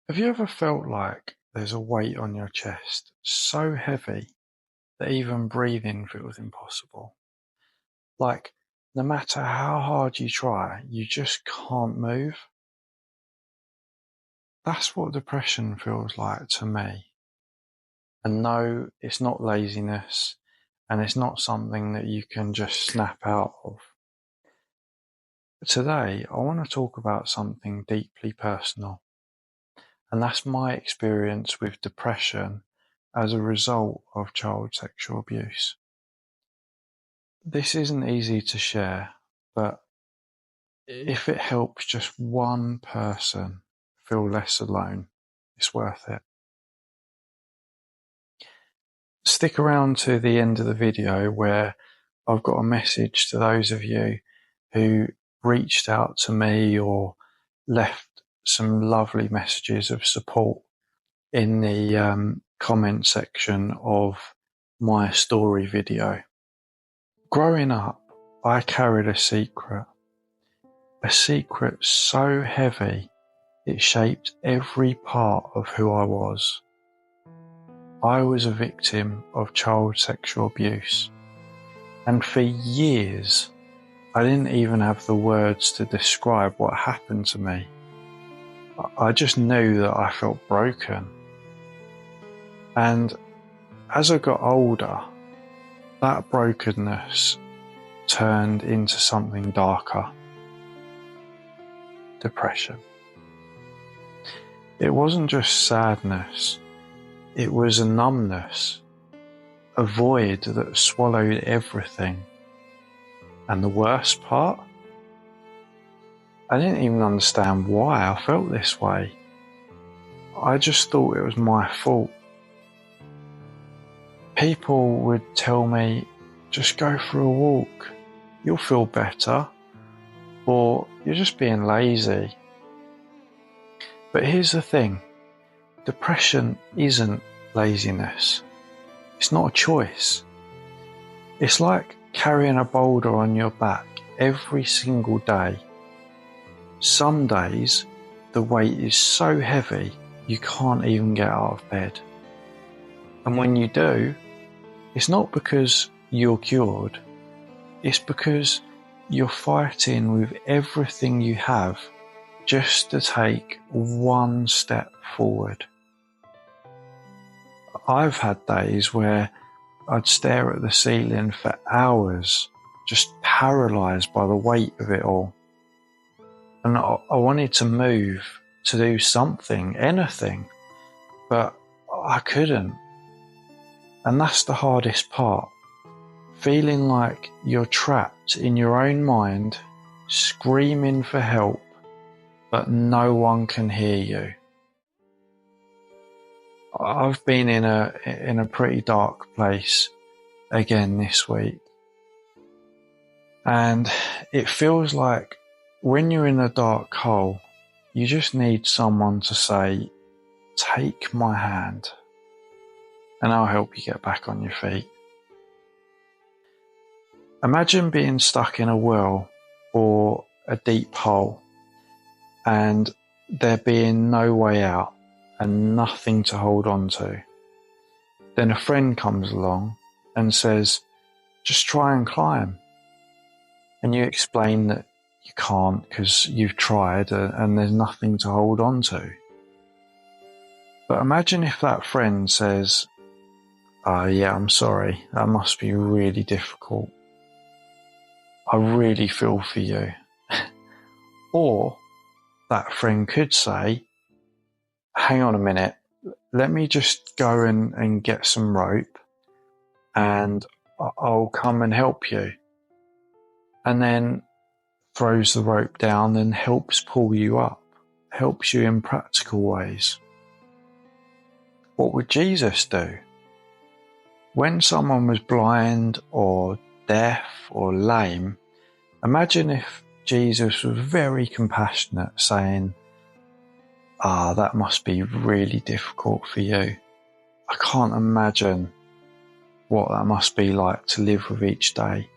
Have you ever felt like there's a weight on your chest so heavy that even breathing feels impossible? Like, no matter how hard you try, you just can't move? That's what depression feels like to me. And no, it's not laziness, and it's not something that you can just snap out of. But today, I want to talk about something deeply personal, and that's my experience with depression as a result of child sexual abuse. This isn't easy to share, but if it helps just one person feel less alone, it's worth it. Stick around to the end of the video where I've got a message to those of you who reached out to me or left some lovely messages of support in the comment section of my story video. Growing up, I carried a secret so heavy it shaped every part of who I was. I was a victim of child sexual abuse, and for years I didn't even have the words to describe what happened to me. I just knew that I felt broken. And as I got older, that brokenness turned into something darker. Depression. It wasn't just sadness, it was a numbness, a void that swallowed everything. And the worst part? I didn't even understand why I felt this way. I just thought it was my fault. People would tell me, just go for a walk, you'll feel better, or you're just being lazy. But here's the thing, depression isn't laziness. It's not a choice. It's like carrying a boulder on your back every single day. Some days, the weight is so heavy you can't even get out of bed. And when you do, it's not because you're cured. It's because you're fighting with everything you have just to take one step forward. I've had days where I'd stare at the ceiling for hours, just paralysed by the weight of it all. And I wanted to move, to do something, anything, but I couldn't. And that's the hardest part, feeling like you're trapped in your own mind, screaming for help, but no one can hear you. I've been in a pretty dark place again this week. And it feels like when you're in a dark hole, you just need someone to say, take my hand, and I'll help you get back on your feet. Imagine being stuck in a well or a deep hole and there being no way out and nothing to hold on to. Then a friend comes along and says, just try and climb. And you explain that you can't because you've tried and there's nothing to hold on to. But imagine if that friend says, yeah, I'm sorry, that must be really difficult. I really feel for you. Or that friend could say, hang on a minute, let me just go and get some rope and I'll come and help you. And then throws the rope down and helps pull you up, helps you in practical ways. What would Jesus do? When someone was blind or deaf or lame, imagine if Jesus was very compassionate, saying, that must be really difficult for you. I can't imagine what that must be like to live with each day.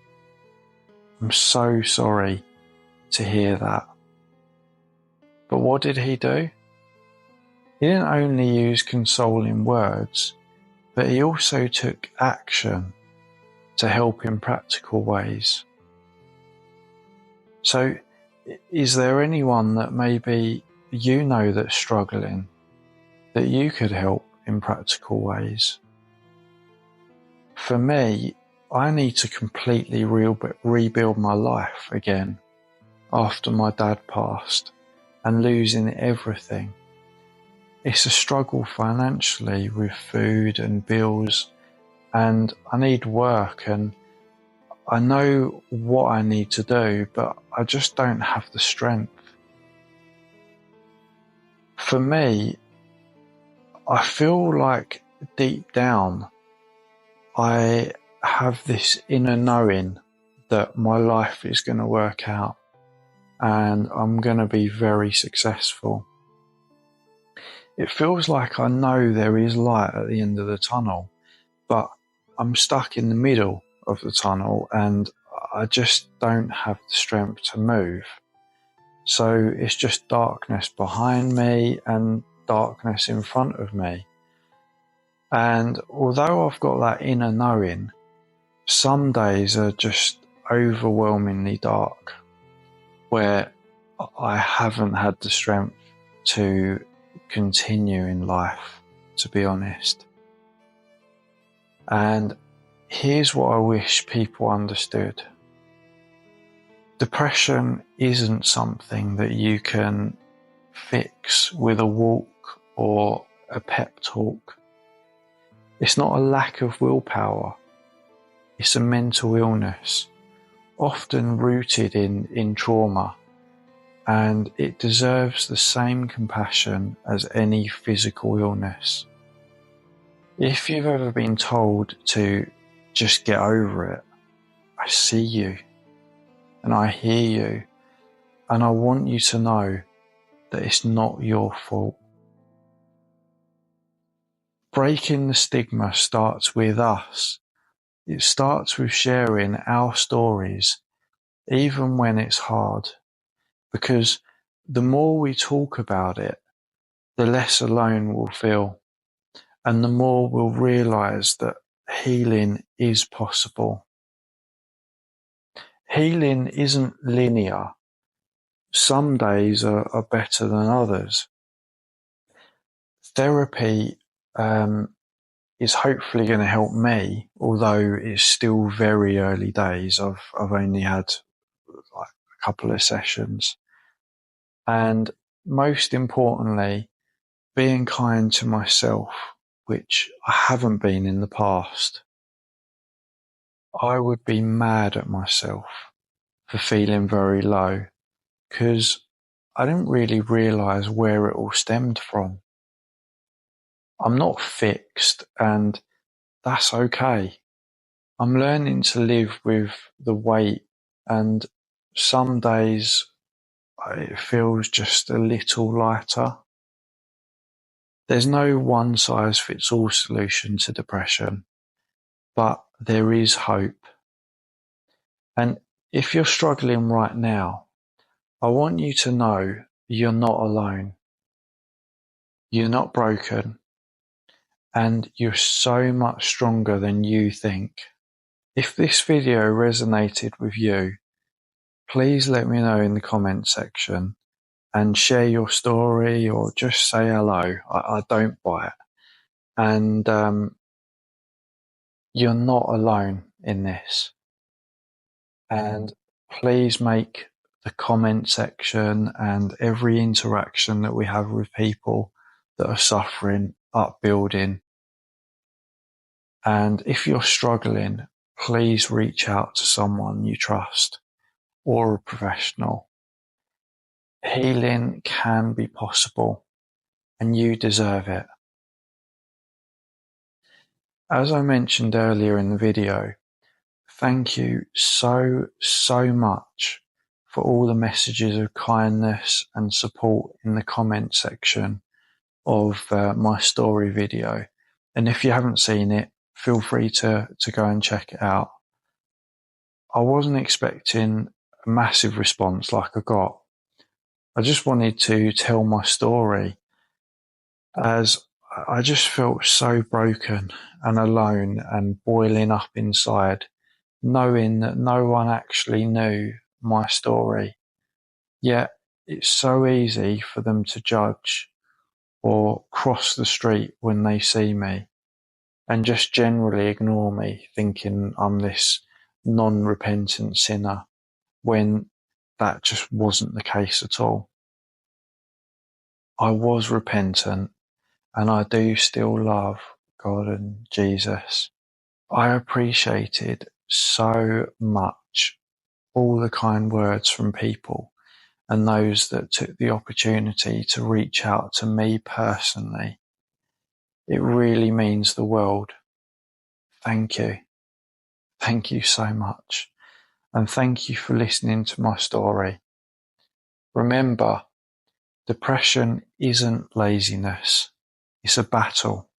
I'm so sorry to hear that. But what did he do? He didn't only use consoling words, but he also took action to help in practical ways. So, is there anyone that maybe you know that's struggling that you could help in practical ways? For me, I need to completely rebuild my life again after my dad passed and losing everything. It's a struggle financially with food and bills, and I need work, and I know what I need to do, but I just don't have the strength. For me, I feel like deep down I have this inner knowing that my life is going to work out and I'm going to be very successful. It feels like I know there is light at the end of the tunnel, but I'm stuck in the middle of the tunnel and I just don't have the strength to move. So it's just darkness behind me and darkness in front of me. And although I've got that inner knowing, some days are just overwhelmingly dark, where I haven't had the strength to continue in life, to be honest. And here's what I wish people understood. Depression isn't something that you can fix with a walk or a pep talk. It's not a lack of willpower. It's a mental illness, often rooted in trauma, and it deserves the same compassion as any physical illness. If you've ever been told to just get over it, I see you and I hear you, and I want you to know that it's not your fault. Breaking the stigma starts with us. It starts with sharing our stories, even when it's hard, because the more we talk about it, the less alone we'll feel, and the more we'll realize that healing is possible. Healing isn't linear. Some days are better than others. Therapy is hopefully going to help me, although it's still very early days. I've only had like a couple of sessions. And most importantly, being kind to myself, which I haven't been in the past. I would be mad at myself for feeling very low, because I didn't really realise where it all stemmed from. I'm not fixed, and that's okay. I'm learning to live with the weight, and some days it feels just a little lighter. There's no one-size-fits-all solution to depression, but there is hope. And if you're struggling right now, I want you to know you're not alone. You're not broken, and you're so much stronger than you think. If this video resonated with you, please let me know in the comment section and share your story or just say hello. I don't bite. And you're not alone in this. And please make the comment section and every interaction that we have with people that are suffering upbuilding. And if you're struggling, please reach out to someone you trust or a professional. Healing can be possible, and you deserve it. As I mentioned earlier in the video, thank you so much for all the messages of kindness and support in the comment section of my story video. And if you haven't seen it, feel free to go and check it out. I wasn't expecting a massive response like I got. I just wanted to tell my story, as I just felt so broken and alone and boiling up inside, knowing that no one actually knew my story. Yet it's so easy for them to judge or cross the street when they see me and just generally ignore me, thinking I'm this non-repentant sinner, when that just wasn't the case at all. I was repentant, and I do still love God and Jesus. I appreciated so much all the kind words from people and those that took the opportunity to reach out to me personally. It really means the world. Thank you. Thank you so much. And thank you for listening to my story. Remember, depression isn't laziness. It's a battle.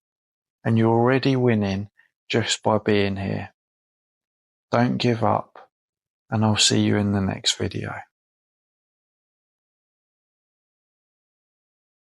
And you're already winning just by being here. Don't give up, and I'll see you in the next video.